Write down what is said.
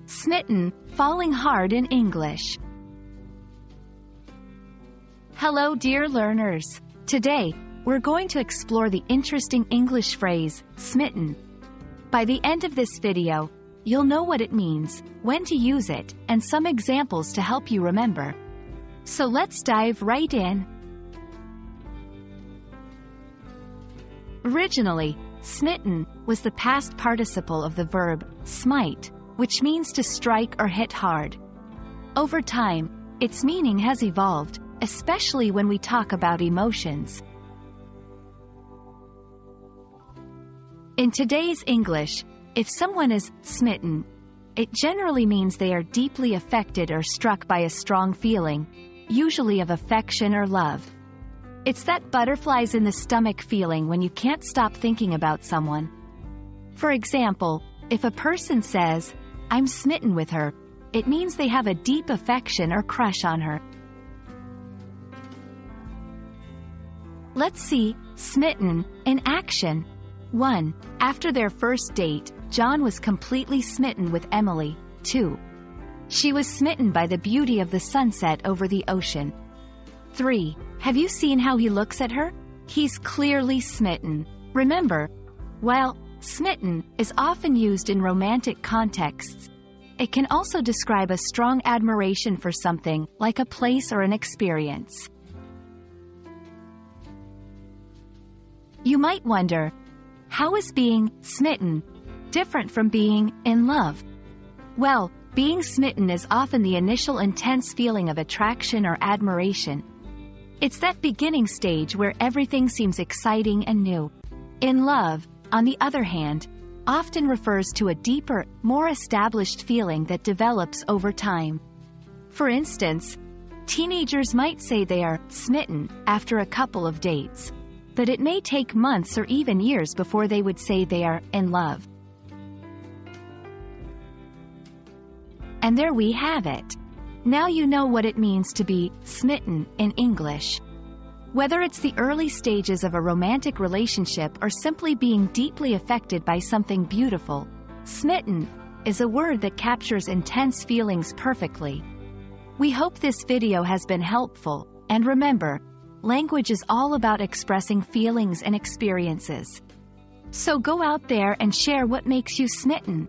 Smitten, falling hard in English. Hello dear learners. Today, we're going to explore the interesting English phrase, smitten. By the end of this video, you'll know what it means, when to use it, and some examples to help you remember. So let's dive right in. Originally, smitten was the past participle of the verb smite, which means to strike or hit hard. Over time, its meaning has evolved, especially when we talk about emotions. In today's English, if someone is smitten, it generally means they are deeply affected or struck by a strong feeling, usually of affection or love. It's that butterflies in the stomach feeling when you can't stop thinking about someone. For example, if a person says, "I'm smitten with her," it means they have a deep affection or crush on her. Let's see smitten in action. 1. After their first date, John was completely smitten with Emily. 2. She was smitten by the beauty of the sunset over the ocean. 3. Have you seen how he looks at her? He's clearly smitten. Remember, while smitten is often used in romantic contexts, it can also describe a strong admiration for something, like a place or an experience. You might wonder, how is being smitten different from being in love? Well, being smitten is often the initial intense feeling of attraction or admiration. It's that beginning stage where everything seems exciting and new. In love, on the other hand, often refers to a deeper, more established feeling that develops over time. For instance, teenagers might say they are smitten after a couple of dates, but it may take months or even years before they would say they are in love. And there we have it. Now you know what it means to be smitten in English. Whether it's the early stages of a romantic relationship or simply being deeply affected by something beautiful, smitten is a word that captures intense feelings perfectly. We hope this video has been helpful, and remember, language is all about expressing feelings and experiences. So go out there and share what makes you smitten.